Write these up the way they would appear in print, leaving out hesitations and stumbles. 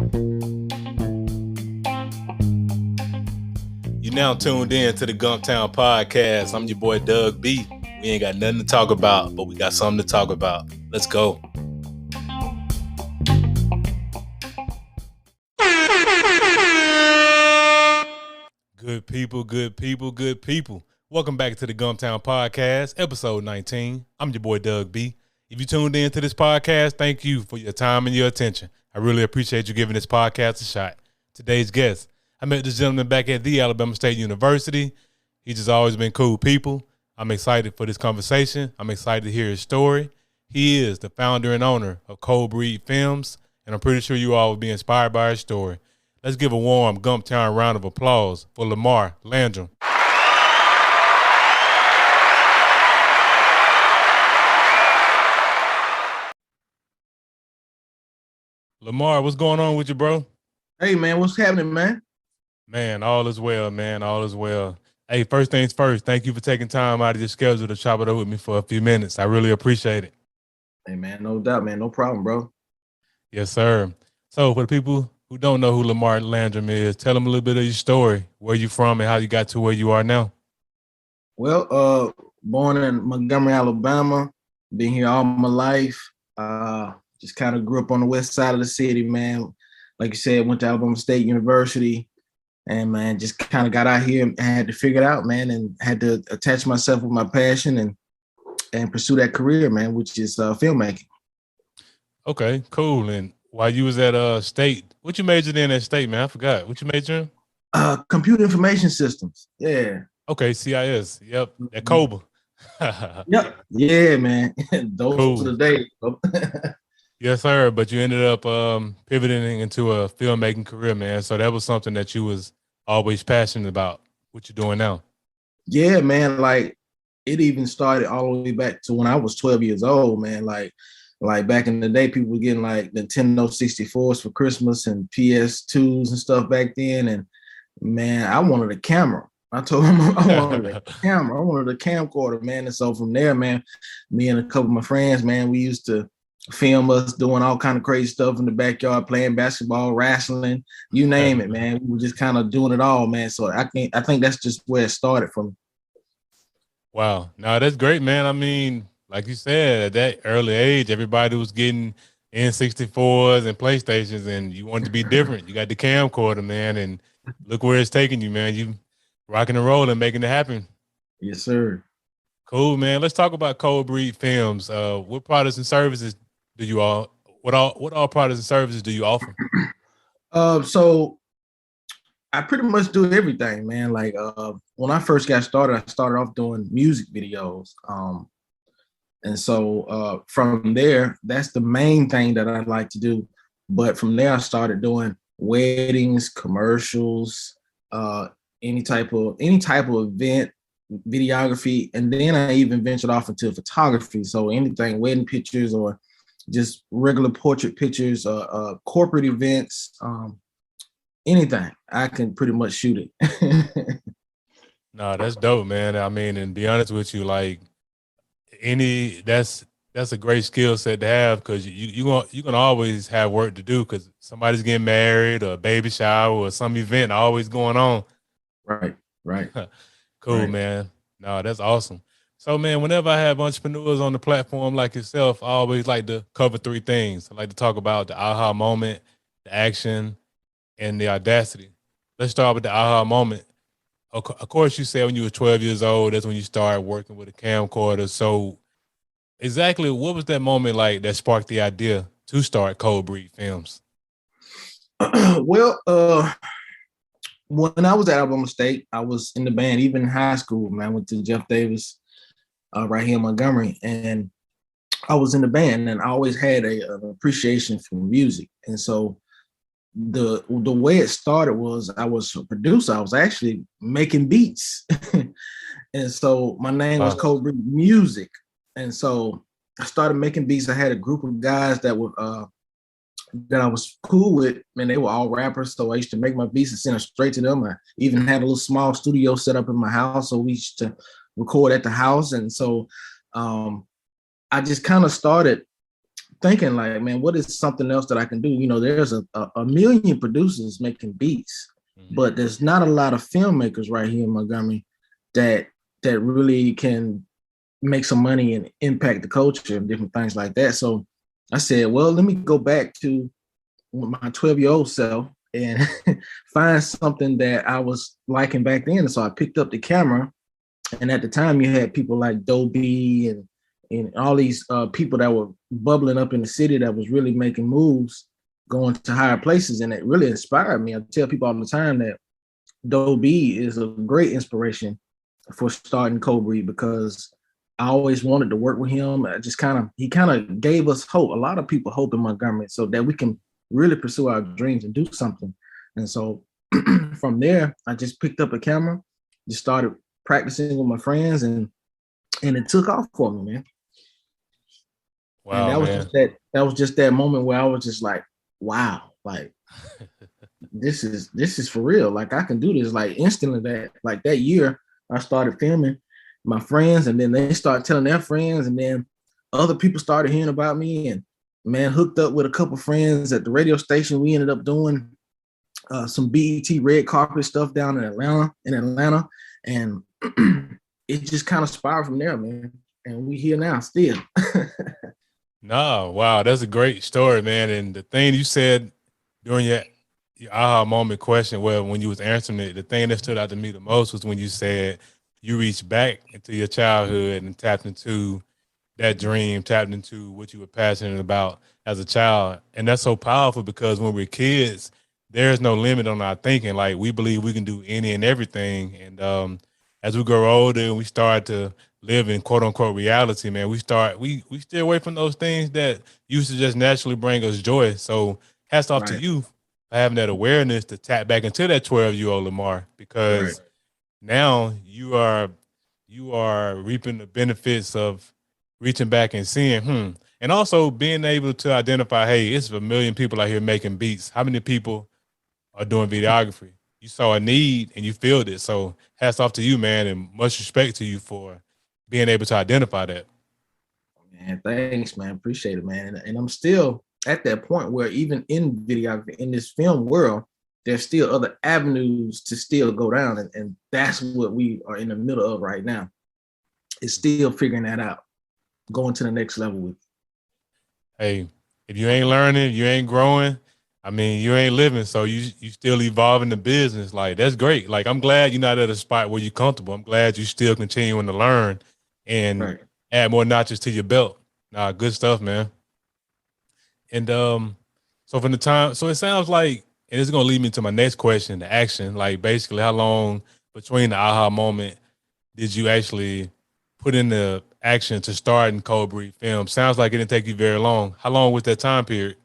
You now tuned in to the Gumptown Podcast. I'm your boy Doug B. We ain't got nothing to talk about, but we got something to talk about. Let's go. Good people, good people, good people. Welcome back to the Gumptown Podcast, episode 19. I'm your boy Doug B. If you tuned in to this podcast, thank you for your time and your attention. I really appreciate you giving this podcast a shot. Today's guest, I met this gentleman back at the Alabama State University. He's just always been cool people. I'm excited for this conversation. I'm excited to hear his story. He is the founder and owner of Kold Films, and I'm pretty sure you all will be inspired by his story. Let's give a warm Gumptown round of applause for Lamar Landrum. Lamar, what's going on with you, bro? Hey, man, what's happening, man? Man, all is well, man. All is well. Hey, first things first, thank you for taking time out of your schedule to chop it up with me for a few minutes. I really appreciate it. Hey, man, no doubt, man. No problem, bro. Yes, sir. So for the people who don't know who Lamar Landrum is, tell them a little bit of your story, where you from and how you got to where you are now. Well, born in Montgomery, Alabama, been here all my life. Just kind of grew up on the west side of the city, man. Like you said, went to Alabama State University. And, man, just kind of got out here and had to figure it out, man, and had to attach myself with my passion and pursue that career, man, which is filmmaking. Okay, cool. And while you was at State, what you majored in at State, man? I forgot. What you majored in? Computer information systems. Yeah. Okay, CIS. Yep. At Kold. Yep. Yeah, man. Those are the days. Yes, sir. But you ended up pivoting into a filmmaking career, man. So that was something that you was always passionate about, what you're doing now. Yeah, man. Like, it even started all the way back to when I was 12 years old, man. Like back in the day, people were getting like Nintendo 64s for Christmas and PS2s and stuff back then. And, man, I wanted a camera. I told him I wanted a camera. I wanted a camcorder, man. And so from there, man, me and a couple of my friends, man, we used to film us doing all kind of crazy stuff in the backyard, playing basketball, wrestling, you name it, man. We were just kind of doing it all, man. So I think that's just where it started from. Wow. No, that's great, man. I mean, like you said, at that early age, everybody was getting N64s and PlayStations, and you wanted to be different. You got the camcorder, man, and look where it's taking you, man. You rocking and rolling, making it happen. Yes, sir. Cool, man. Let's talk about Kold Films. What products and services do you all? What all products and services do you offer? So I pretty much do everything, man. Like when I first got started, I started off doing music videos. And so from there, that's the main thing that I like to do. But from there, I started doing weddings, commercials, any type of event, videography, and then I even ventured off into photography. So anything, wedding pictures or just regular portrait pictures, corporate events, anything, I can pretty much shoot it. No, that's dope, man. I mean, and be honest with you, like that's a great skill set to have, because you're gonna always have work to do, because somebody's getting married or a baby shower or some event always going on. Right. Cool, right. Man. No, that's awesome. So, man, whenever I have entrepreneurs on the platform like yourself, I always like to cover three things. I like to talk about the aha moment, the action, and the audacity. Let's start with the aha moment. Of course, you said when you were 12 years old, that's when you started working with a camcorder. So exactly what was that moment like that sparked the idea to start Kold Films? Well, when I was at Alabama State, I was in the band, even in high school, man. I went to Jeff Davis right here in Montgomery, and I was in the band, and I always had an appreciation for music. And so the way it started was I was a producer. I was actually making beats. And so my name was Kold Music. And so I started making beats. I had a group of guys that were that I was cool with, man. They were all rappers, so I used to make my beats and send them straight to them. I even had a little small studio set up in my house, so we used to record at the house. And so I just kind of started thinking like, man, what is something else that I can do? You know, there's a million producers making beats, but there's not a lot of filmmakers right here in Montgomery that really can make some money and impact the culture and different things like that. So I said, well, let me go back to my 12-year-old self and find something that I was liking back then. So I picked up the camera, and at the time you had people like Dobie and all these people that were bubbling up in the city that was really making moves, going to higher places, and it really inspired me. I tell people all the time that Dobie is a great inspiration for starting Kold because I always wanted to work with him. He kind of gave us hope, a lot of people hope in Montgomery, so that we can really pursue our dreams and do something. And so from there, I just picked up a camera, just started practicing with my friends, and it took off for me, man. And Wow, man. that was just that moment where I was just like, wow, like this is for real. Like I can do this. Like instantly that year, I started filming my friends, and then they started telling their friends, and then other people started hearing about me, and man, hooked up with a couple friends at the radio station. We ended up doing some BET red carpet stuff down in Atlanta, and it just kind of spiraled from there, man. And we here now still. No, wow, that's a great story, man. And the thing you said during your aha moment question, well, when you was answering it, the thing that stood out to me the most was when you said you reached back into your childhood and tapped into that dream, tapped into what you were passionate about as a child. And that's so powerful because when we're kids, there's no limit on our thinking. Like we believe we can do any and everything. And as we grow older and we start to live in quote unquote reality, man, we stay away from those things that used to just naturally bring us joy. So hats off to Right, you for having that awareness to tap back into that 12-year-old Lamar, right. because now you are reaping the benefits of reaching back and seeing, and also being able to identify, hey, it's a million people out here making beats. How many people are doing videography? You saw a need and you filled it. So hats off to you, man, and much respect to you for being able to identify that. Man, thanks, man. Appreciate it, man. And I'm still at that point where even in videography, in this film world, there's still other avenues to still go down. And that's what we are in the middle of right now. Is still figuring that out, going to the next level with. Hey, if you ain't learning, you ain't growing. I mean, you ain't living, so you still evolving the business. Like that's great. Like I'm glad you're not at a spot where you're comfortable. I'm glad you still continuing to learn and Right. add more notches to your belt. Nah, good stuff, man. And so from the time, so it sounds like, and it's gonna lead me to my next question, the action. Like basically, how long between the aha moment did you actually put in the action to start in Cold Breed Film? Sounds like it didn't take you very long. How long was that time period?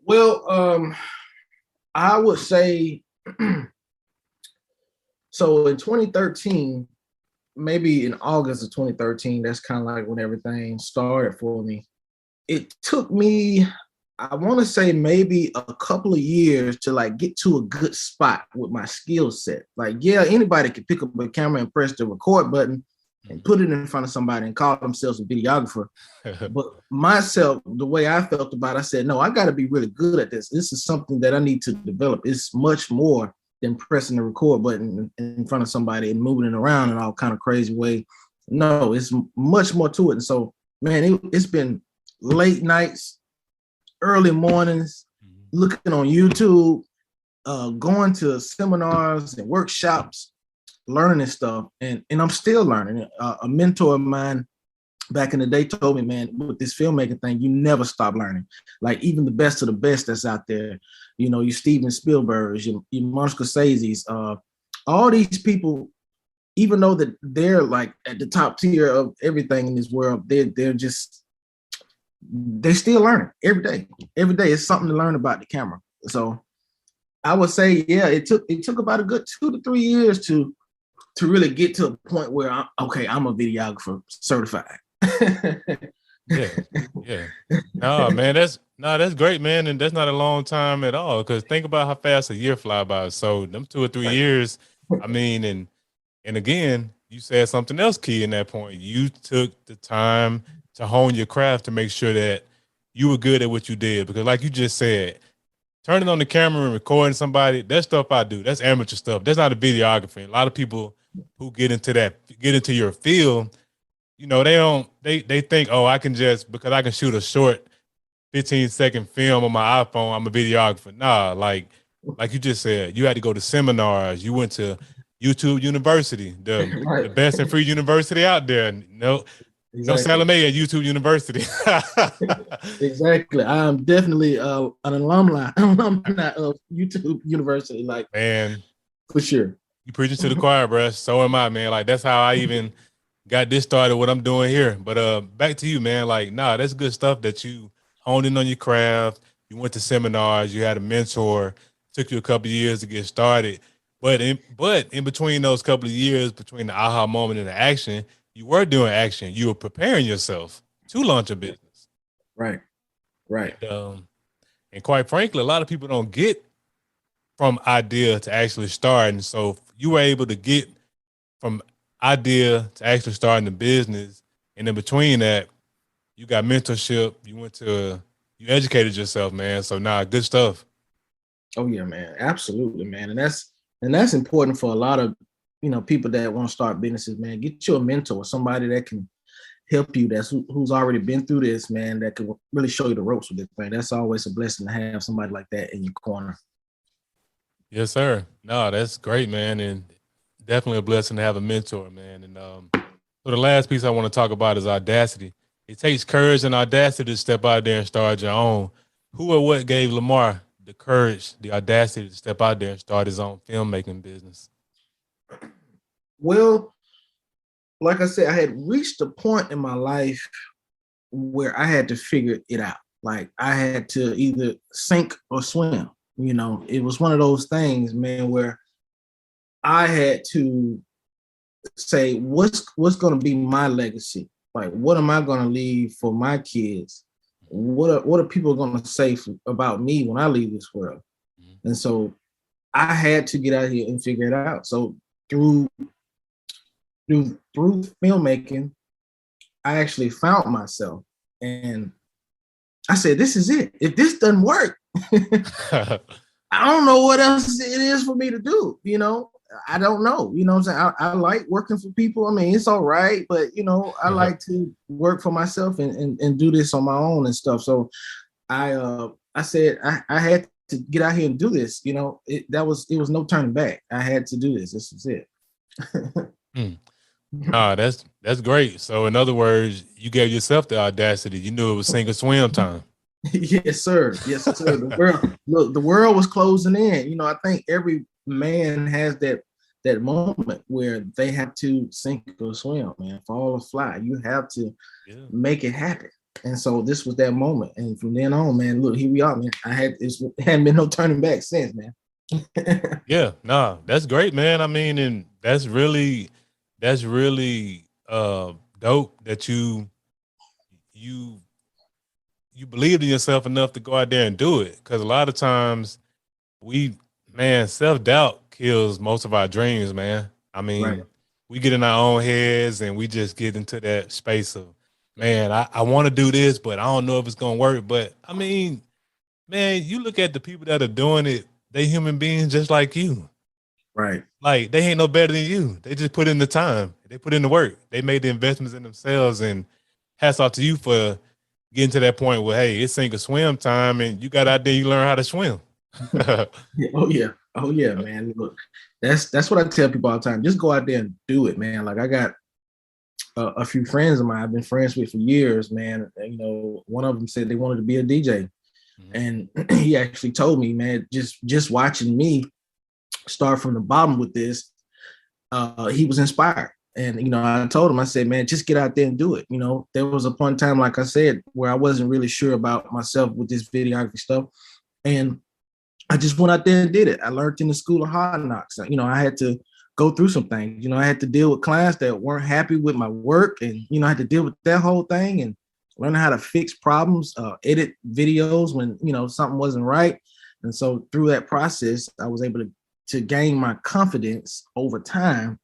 Well, I would say so in 2013, maybe in August of 2013, that's kind of like when everything started for me. It took me, I want to say maybe a couple of years to like get to a good spot with my skill set. Like, yeah, anybody can pick up a camera and press the record button and put it in front of somebody and call themselves a videographer. But myself, the way I felt about it, I said, no, I got to be really good at this. This is something that I need to develop. It's much more than pressing the record button in front of somebody and moving it around in all kind of crazy way. No, it's much more to it. And so, man, it's been late nights, early mornings, looking on YouTube, going to seminars and workshops, learning stuff. And I'm still learning. A mentor of mine back in the day told me, man, with this filmmaking thing, you never stop learning. Like even the best of the best that's out there, you know, your Steven Spielberg's, your Martin Scorsese's, all these people, even though that they're like at the top tier of everything in this world, they still learn every day. Every day is something to learn about the camera. So I would say, yeah, it took about a good 2 to 3 years to really get to a point where I'm a videographer certified. Yeah, yeah. No, man, that's great, man, and that's not a long time at all. Because think about how fast a year fly by. So them 2 or 3 years, I mean, and again, you said something else key in that point. You took the time to hone your craft to make sure that you were good at what you did? Because like you just said, turning on the camera and recording somebody, that's stuff I do. That's amateur stuff. That's not a videography. A lot of people who get into your field, they think, oh, I can just, because I can shoot a short 15-second film on my iPhone, I'm a videographer. Nah, like you just said, you had to go to seminars. You went to YouTube University, the Right. best and free university out there. No Exactly. Salome at YouTube University. Exactly. I'm definitely an alumni of YouTube University, like Man, for sure. you preaching to the choir, bro. So am I, man. Like that's how I even got this started. What I'm doing here. But back to you, man. Like, nah, that's good stuff that you honed in on your craft. You went to seminars. You had a mentor. Took you a couple of years to get started. But in between those couple of years, between the aha moment and the action, you were doing action. You were preparing yourself to launch a business. Right. Right. And quite frankly, a lot of people don't get from idea to actually start. And so you were able to get from idea to actually starting the business. And in between that, you got mentorship. You educated yourself, man. So good stuff. Oh yeah, man. Absolutely, man. And that's important for a lot of people that want to start businesses, man. Get you a mentor, somebody that can help you, who's already been through this, man, that can really show you the ropes with this thing. That's always a blessing to have somebody like that in your corner. Yes, sir. No, that's great, man. And definitely a blessing to have a mentor, man. And so the last piece I want to talk about is audacity. It takes courage and audacity to step out there and start your own. Who or what gave Lamar the courage, the audacity to step out there and start his own filmmaking business? Well, like I said, I had reached a point in my life where I had to figure it out. Like I had to either sink or swim. It was one of those things, man, where I had to say, what's going to be my legacy? Like, what am I going to leave for my kids? What are people going to say about me when I leave this world? Mm-hmm. And so I had to get out here and figure it out. So through filmmaking, I actually found myself, and I said, this is it. If this doesn't work, I don't know what else it is for me to do. I don't know. What I'm saying? I like working for people. I mean, it's all right, but I like to work for myself and do this on my own and stuff. So I said I had to get out here and do this. It was no turning back. I had to do this. This is it. That's great. So in other words, you gave yourself the audacity. You knew it was sink or swim time. Yes, sir. Yes, sir. The world was closing in. I think every man has that moment where they have to sink or swim, man, fall or fly. You have to make it happen. And so this was that moment. And from then on, man, look, here we are, man. It hadn't been no turning back since, man. That's great, man. I mean, and that's really dope that you believed in yourself enough to go out there and do it. Because a lot of times self-doubt kills most of our dreams, man. I mean, we get in our own heads and we just get into that space of, man, I want to do this, but I don't know if it's going to work. But I mean, man, you look at the people that are doing it, they human beings just like you. Right. Like they ain't no better than you. They just put in the time. They put in the work. They made the investments in themselves, and hats off to you for getting to that point where, hey, it's sink or swim time, and you got out there, you learn how to swim. Oh yeah, man. Look, that's what I tell people all the time. Just go out there and do it, man. Like I got a few friends of mine I've been friends with for years, man. One of them said they wanted to be a DJ, and he actually told me, man, just watching me start from the bottom with this, he was inspired. And I told him, I said, man, just get out there and do it. There was a point in time, like I said, where I wasn't really sure about myself with this videography stuff, and I just went out there and did it. I learned in the school of hard knocks. I had to go through some things. I had to deal with clients that weren't happy with my work, and I had to deal with that whole thing and learn how to fix problems, edit videos when something wasn't right. And so through that process, I was able to gain my confidence over time.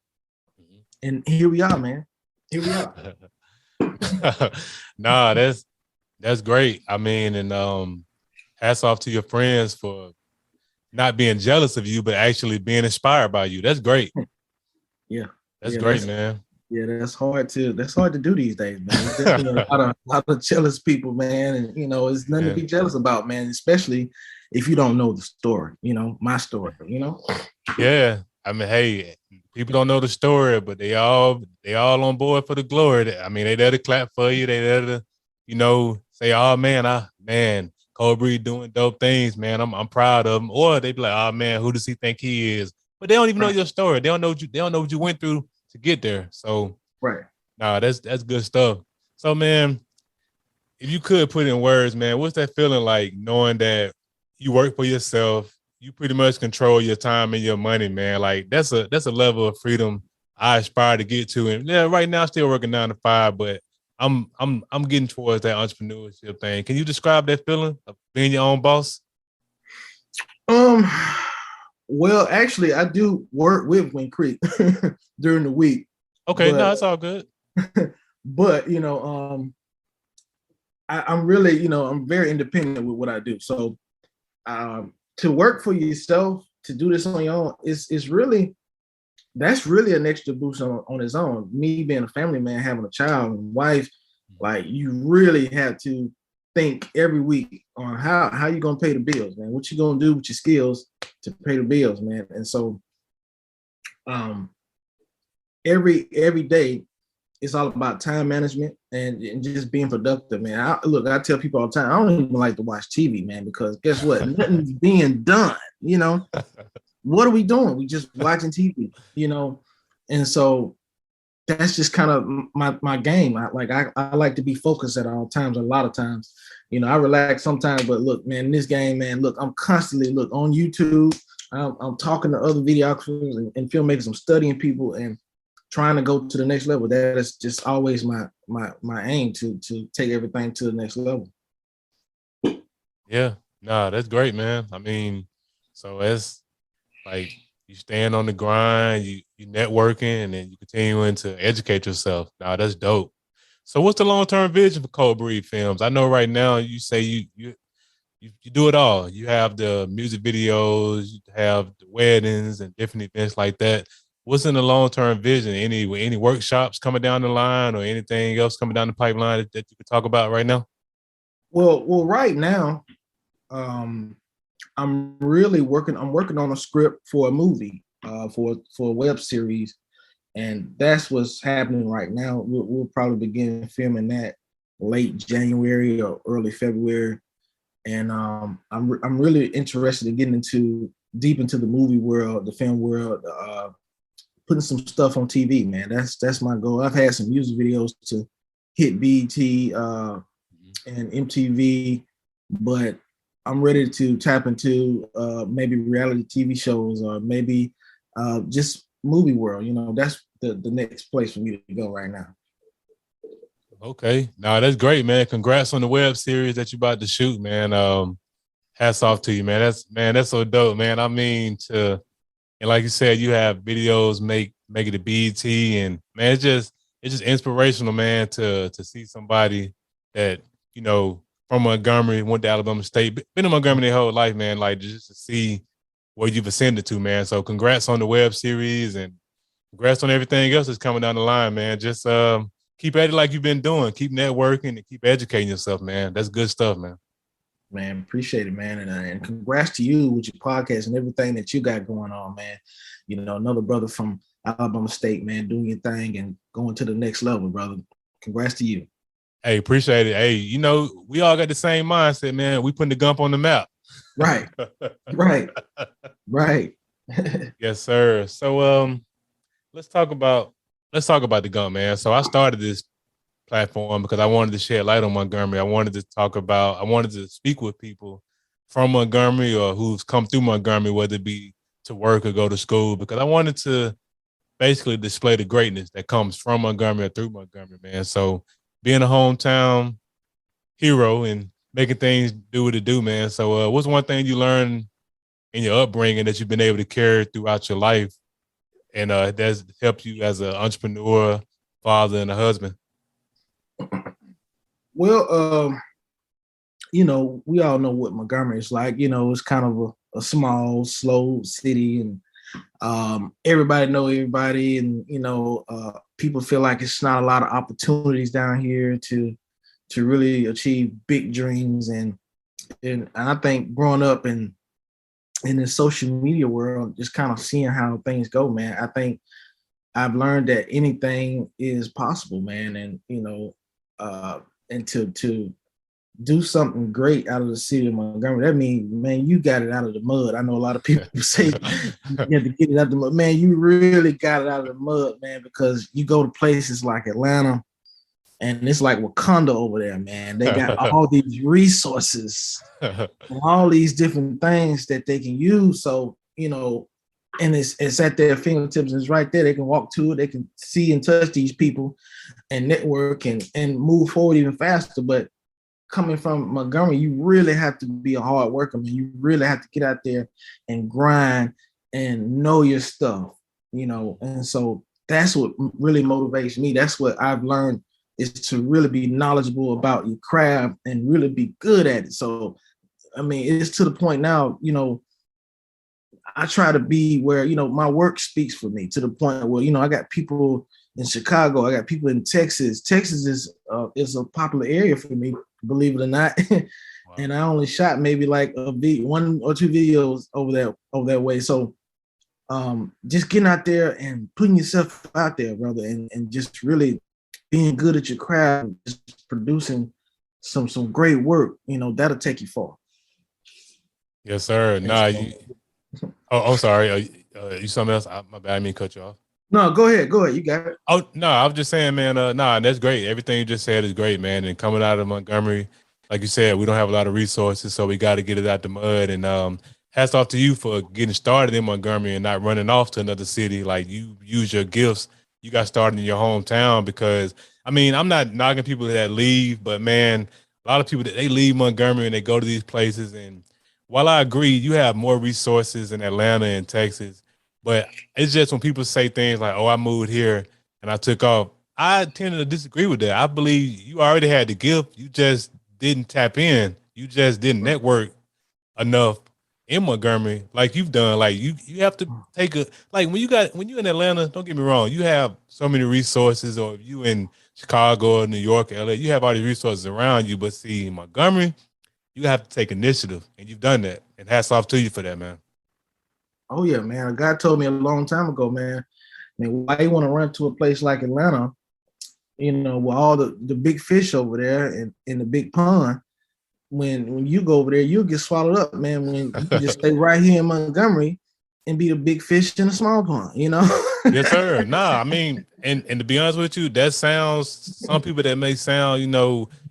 And here we are, man. Here we are. Nah, that's great. I mean, and hats off to your friends for not being jealous of you, but actually being inspired by you. That's great. Yeah, That's yeah, great, man. that's hard to do these days, man. There's definitely a lot of jealous people, man, and it's nothing to Yeah. be jealous about, man. Especially if you don't know the story, my story, Yeah. I mean, hey, people don't know the story, but they all on board for the glory. I mean, they there to clap for you. They there to, say, "Oh man, Kold Breed doing dope things, man. I'm proud of him." Or they be like, "Oh man, who does he think he is?" But they don't even know Right, your story. They don't know what you went through to get there. So, right. nah, that's good stuff. So, man, if you could put in words, man, what's that feeling like knowing that you work for yourself, you pretty much control your time and your money, man? Like that's a level of freedom I aspire to get to. And yeah, right now I'm still working 9 to 5, but I'm getting towards that entrepreneurship thing. Can you describe that feeling of being your own boss? Um, well, actually, I do work with Wind Creek during the week, Okay, but no, it's all good. but I'm really, I'm very independent with what I do. So to work for yourself, to do this on your own, is really that's really an extra boost on its own. Me being a family man, having a child and wife, like you really have to think every week on how you gonna pay the bills, man. What you gonna do with your skills to pay the bills, man. And so um every day it's all about time management and just being productive, man. I tell people all the time, I don't even like to watch TV, man, because guess what? Nothing's being done. What are we doing? We just watching TV, and so that's just kind of my game. I like to be focused at all times. A lot of times, I relax sometimes, but look, man, in this game, man, look, I'm constantly on YouTube. I'm talking to other videographers and filmmakers. I'm studying people and trying to go to the next level. That is just always my aim to take everything to the next level. Yeah, nah, that's great, man. I mean, so it's like you stand on the grind, you networking, and then you continuing to educate yourself. Nah, that's dope. So what's the long-term vision for Kold Breed Films? I know right now you say you do it all. You have the music videos, you have the weddings and different events like that. What's in the long-term vision? Any workshops coming down the line or anything else coming down the pipeline that you could talk about right now? Well, right now, um, I'm really working. I'm working on a script for a movie, for a web series, and that's what's happening right now. We'll probably begin filming that late January or early February, and I'm really interested in getting deep into the movie world, the film world, putting some stuff on TV, man. That's my goal. I've had some music videos to hit BET and MTV, but I'm ready to tap into maybe reality TV shows or maybe just movie world. That's the next place for me to go right now. Okay. No, that's great, man. Congrats on the web series that you about to shoot, man. Hats off to you, man. That's so dope, man. I mean, and like you said, you have videos make it a BET, and man, it's just inspirational, man, to see somebody that from Montgomery went to Alabama State, been in Montgomery their whole life, man. Like just to see where you've ascended to, man. So congrats on the web series and congrats on everything else that's coming down the line, man. Just keep at it like you've been doing. Keep networking and keep educating yourself, man. That's good stuff, man. Man, appreciate it, man, and congrats to you with your podcast and everything that you got going on, man. Another brother from Alabama State, man, doing your thing and going to the next level, brother. Congrats to you. Hey, appreciate it. Hey, we all got the same mindset, man. We putting the Gump on the map. Right, right, right. Yes, sir. So let's talk about the Gump, man. So I started this platform because I wanted to shed light on Montgomery. I wanted to speak with people from Montgomery or who's come through Montgomery, whether it be to work or go to school, because I wanted to basically display the greatness that comes from Montgomery or through Montgomery, man. So being a hometown hero and making things do what it do, man. So what's one thing you learned in your upbringing that you've been able to carry throughout your life and that's helped you as an entrepreneur, father, and a husband? Well, we all know what Montgomery is like. It's kind of a small, slow city, and everybody know everybody, and people feel like it's not a lot of opportunities down here to really achieve big dreams, and I think growing up in the social media world, just kind of seeing how things go, man. I think I've learned that anything is possible, man, and to do something great out of the city of Montgomery, that means, man, you got it out of the mud. I know a lot of people say you have to get it out of the mud. Man, you really got it out of the mud, man, because you go to places like Atlanta, and it's like Wakanda over there, man. They got all these resources and all these different things that they can use. So, and it's at their fingertips, and it's right there. They can walk to it, they can see and touch these people and network and move forward even faster. But coming from Montgomery, you really have to be a hard worker, man. You really have to get out there and grind and know your stuff, And so that's what really motivates me. That's what I've learned, is to really be knowledgeable about your craft and really be good at it. So, I mean, it's to the point now, I try to be where, my work speaks for me, to the point where, I got people in Chicago, I got people in Texas. Texas is a popular area for me, believe it or not. Wow. And I only shot maybe like one or two videos over that way. So just getting out there and putting yourself out there, brother, and just really being good at your craft, just producing some great work, that'll take you far. Yes, sir. I'm sorry. You something else? My bad. I didn't mean to cut you off. No, go ahead. You got it. Oh, no, I was just saying, man, that's great. Everything you just said is great, man. And coming out of Montgomery, like you said, we don't have a lot of resources, so we got to get it out the mud. And hats off to you for getting started in Montgomery and not running off to another city. Like, you use your gifts. You got started in your hometown, because, I mean, I'm not knocking people that leave, but, man, a lot of people, that they leave Montgomery and they go to these places. And while I agree, you have more resources in Atlanta and Texas, but it's just when people say things like, oh, I moved here and I took off, I tend to disagree with that. I believe you already had the gift. You just didn't tap in. You just didn't network enough in Montgomery like you've done. Like, you have to take when you're in Atlanta, don't get me wrong, you have so many resources, or if you in Chicago or New York or LA, you have all these resources around you. But see, in Montgomery, you have to take initiative, and you've done that. And hats off to you for that, man. Oh yeah, man. God told me a long time ago, man. I mean, why you want to run to a place like Atlanta, with all the big fish over there and in the big pond? When you go over there, you'll get swallowed up, man. When you can just stay right here in Montgomery and be the big fish in a small pond, Yes, sir. Nah, I mean, and to be honest with you, that sounds, some people that may sound,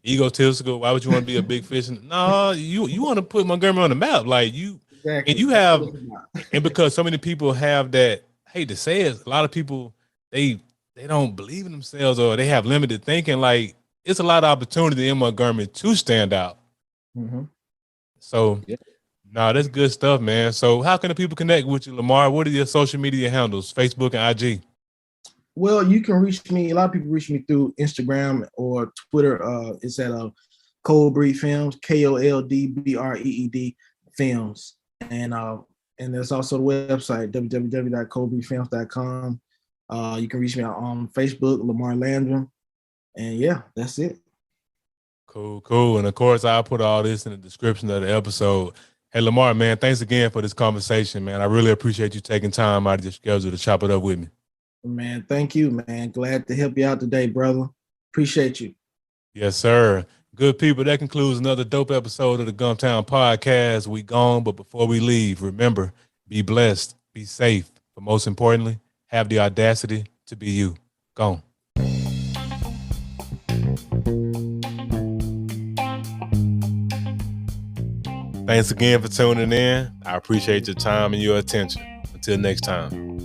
egotistical. Why would you want to be a big fish? No, you want to put Montgomery on the map, like you. Exactly. And you have, and because so many people have that, I hate to say it, a lot of people, they don't believe in themselves, or they have limited thinking. Like, it's a lot of opportunity in Montgomery to stand out. Mm-hmm. So, yeah. Nah, that's good stuff, man. So how can the people connect with you, Lamar? What are your social media handles, Facebook and IG? Well, you can reach me. A lot of people reach me through Instagram or Twitter. It's at Kold Breed Films, KOLDBREED Films. And there's also the website, www.koldbreedfilms.com. You can reach me on Facebook, Lamar Landrum. And yeah, that's it. Cool. And of course, I'll put all this in the description of the episode. Hey, Lamar, man, thanks again for this conversation, man. I really appreciate you taking time out of your schedule to chop it up with me. Man, thank you, man. Glad to help you out today, brother. Appreciate you. Yes, sir. Good people, that concludes another dope episode of the Gumptown Podcast. We gone, but before we leave, remember, be blessed, be safe, but most importantly, have the audacity to be you. Gone. Thanks again for tuning in. I appreciate your time and your attention. Until next time.